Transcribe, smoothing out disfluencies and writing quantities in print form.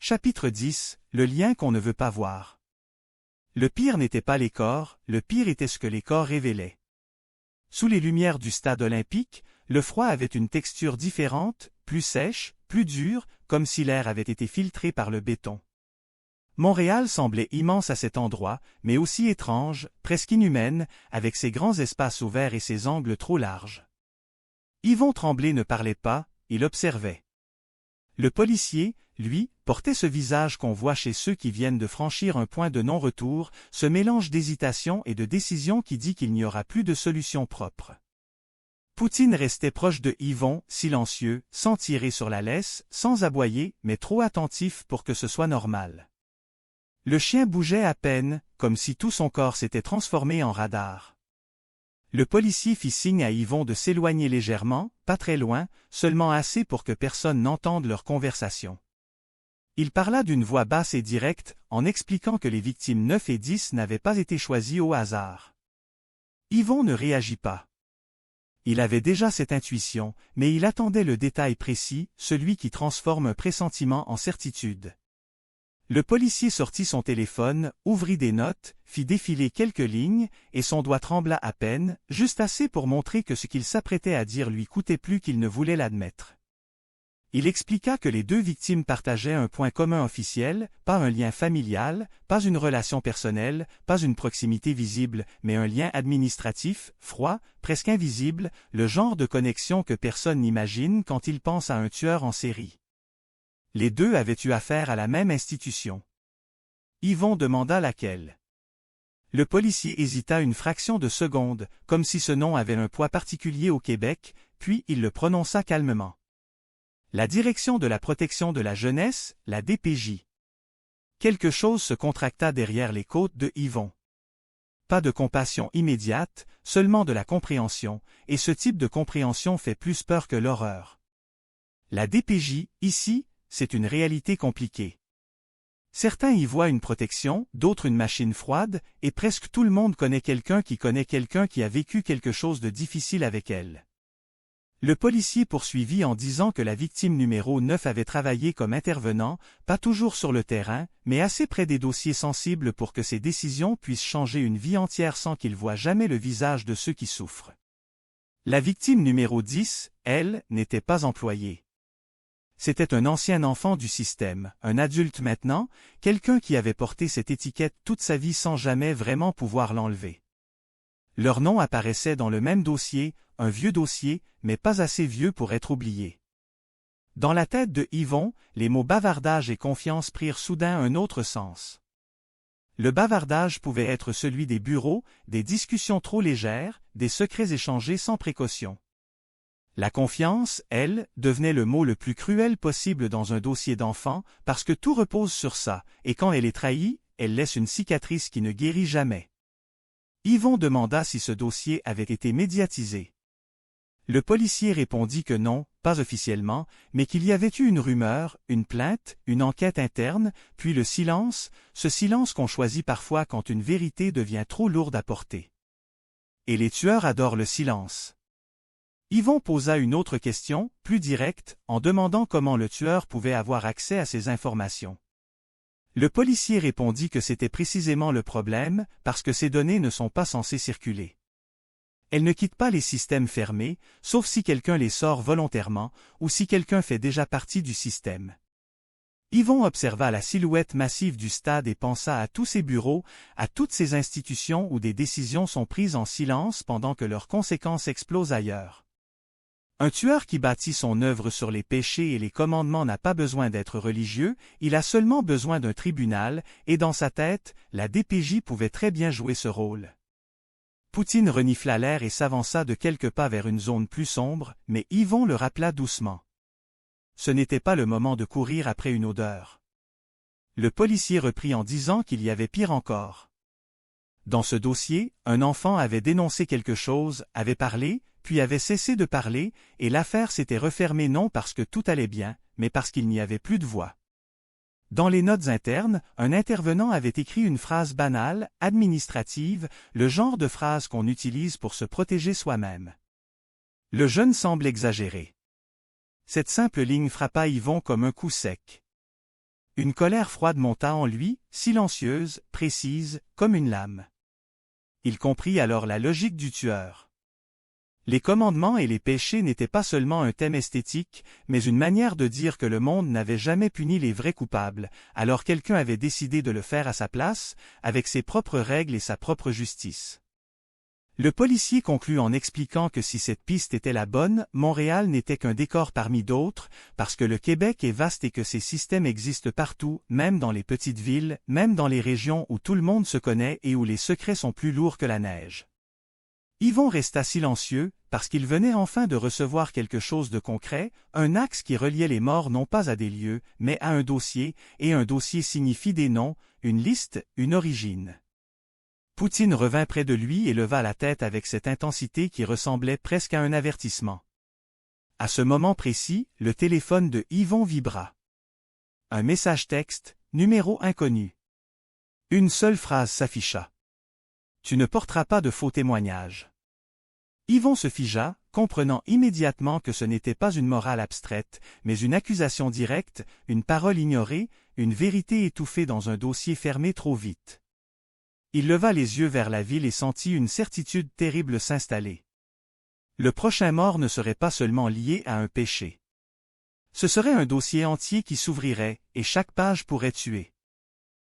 Chapitre 10. Le lien qu'on ne veut pas voir. Le pire n'était pas les corps, le pire était ce que les corps révélaient. Sous les lumières du stade olympique, le froid avait une texture différente, plus sèche, plus dure, comme si l'air avait été filtré par le béton. Montréal semblait immense à cet endroit, mais aussi étrange, presque inhumaine, avec ses grands espaces ouverts et ses angles trop larges. Yvon Tremblay ne parlait pas, il observait. Le policier, lui, portait ce visage qu'on voit chez ceux qui viennent de franchir un point de non-retour, ce mélange d'hésitation et de décision qui dit qu'il n'y aura plus de solution propre. Poutine restait proche de Yvon, silencieux, sans tirer sur la laisse, sans aboyer, mais trop attentif pour que ce soit normal. Le chien bougeait à peine, comme si tout son corps s'était transformé en radar. Le policier fit signe à Yvon de s'éloigner légèrement, pas très loin, seulement assez pour que personne n'entende leur conversation. Il parla d'une voix basse et directe, en expliquant que les victimes 9 et 10 n'avaient pas été choisies au hasard. Yvon ne réagit pas. Il avait déjà cette intuition, mais il attendait le détail précis, celui qui transforme un pressentiment en certitude. Le policier sortit son téléphone, ouvrit des notes, fit défiler quelques lignes, et son doigt trembla à peine, juste assez pour montrer que ce qu'il s'apprêtait à dire lui coûtait plus qu'il ne voulait l'admettre. Il expliqua que les deux victimes partageaient un point commun officiel, pas un lien familial, pas une relation personnelle, pas une proximité visible, mais un lien administratif, froid, presque invisible, le genre de connexion que personne n'imagine quand il pense à un tueur en série. Les deux avaient eu affaire à la même institution. Yvon demanda laquelle. Le policier hésita une fraction de seconde, comme si ce nom avait un poids particulier au Québec, puis il le prononça calmement. La Direction de la protection de la jeunesse, la DPJ. Quelque chose se contracta derrière les côtes de Yvon. Pas de compassion immédiate, seulement de la compréhension, et ce type de compréhension fait plus peur que l'horreur. La DPJ, ici, c'est une réalité compliquée. Certains y voient une protection, d'autres une machine froide, et presque tout le monde connaît quelqu'un qui a vécu quelque chose de difficile avec elle. Le policier poursuivit en disant que la victime numéro 9 avait travaillé comme intervenant, pas toujours sur le terrain, mais assez près des dossiers sensibles pour que ses décisions puissent changer une vie entière sans qu'il voie jamais le visage de ceux qui souffrent. La victime numéro 10, elle, n'était pas employée. C'était un ancien enfant du système, un adulte maintenant, quelqu'un qui avait porté cette étiquette toute sa vie sans jamais vraiment pouvoir l'enlever. Leur nom apparaissait dans le même dossier, un vieux dossier, mais pas assez vieux pour être oublié. Dans la tête de Yvon, les mots bavardage et confiance prirent soudain un autre sens. Le bavardage pouvait être celui des bureaux, des discussions trop légères, des secrets échangés sans précaution. La confiance, elle, devenait le mot le plus cruel possible dans un dossier d'enfant, parce que tout repose sur ça, et quand elle est trahie, elle laisse une cicatrice qui ne guérit jamais. Yvon demanda si ce dossier avait été médiatisé. Le policier répondit que non, pas officiellement, mais qu'il y avait eu une rumeur, une plainte, une enquête interne, puis le silence, ce silence qu'on choisit parfois quand une vérité devient trop lourde à porter. Et les tueurs adorent le silence. Yvon posa une autre question, plus directe, en demandant comment le tueur pouvait avoir accès à ces informations. Le policier répondit que c'était précisément le problème, parce que ces données ne sont pas censées circuler. Elles ne quittent pas les systèmes fermés, sauf si quelqu'un les sort volontairement, ou si quelqu'un fait déjà partie du système. Yvon observa la silhouette massive du stade et pensa à tous ces bureaux, à toutes ces institutions où des décisions sont prises en silence pendant que leurs conséquences explosent ailleurs. Un tueur qui bâtit son œuvre sur les péchés et les commandements n'a pas besoin d'être religieux, il a seulement besoin d'un tribunal, et dans sa tête, la DPJ pouvait très bien jouer ce rôle. Poutine renifla l'air et s'avança de quelques pas vers une zone plus sombre, mais Yvon le rappela doucement. Ce n'était pas le moment de courir après une odeur. Le policier reprit en disant qu'il y avait pire encore. Dans ce dossier, un enfant avait dénoncé quelque chose, avait parlé, puis avait cessé de parler, et l'affaire s'était refermée non parce que tout allait bien, mais parce qu'il n'y avait plus de voix. Dans les notes internes, un intervenant avait écrit une phrase banale, administrative, le genre de phrase qu'on utilise pour se protéger soi-même. Le jeune semble exagérer. Cette simple ligne frappa Yvon comme un coup sec. Une colère froide monta en lui, silencieuse, précise, comme une lame. Il comprit alors la logique du tueur. Les commandements et les péchés n'étaient pas seulement un thème esthétique, mais une manière de dire que le monde n'avait jamais puni les vrais coupables, alors quelqu'un avait décidé de le faire à sa place, avec ses propres règles et sa propre justice. Le policier conclut en expliquant que si cette piste était la bonne, Montréal n'était qu'un décor parmi d'autres, parce que le Québec est vaste et que ces systèmes existent partout, même dans les petites villes, même dans les régions où tout le monde se connaît et où les secrets sont plus lourds que la neige. Yvon resta silencieux, parce qu'il venait enfin de recevoir quelque chose de concret, un axe qui reliait les morts non pas à des lieux, mais à un dossier, et un dossier signifie des noms, une liste, une origine. Poutine revint près de lui et leva la tête avec cette intensité qui ressemblait presque à un avertissement. À ce moment précis, le téléphone de Yvon vibra. Un message texte, numéro inconnu. Une seule phrase s'afficha. « Tu ne porteras pas de faux témoignages. » Yvon se figea, comprenant immédiatement que ce n'était pas une morale abstraite, mais une accusation directe, une parole ignorée, une vérité étouffée dans un dossier fermé trop vite. Il leva les yeux vers la ville et sentit une certitude terrible s'installer. Le prochain mort ne serait pas seulement lié à un péché. Ce serait un dossier entier qui s'ouvrirait, et chaque page pourrait tuer.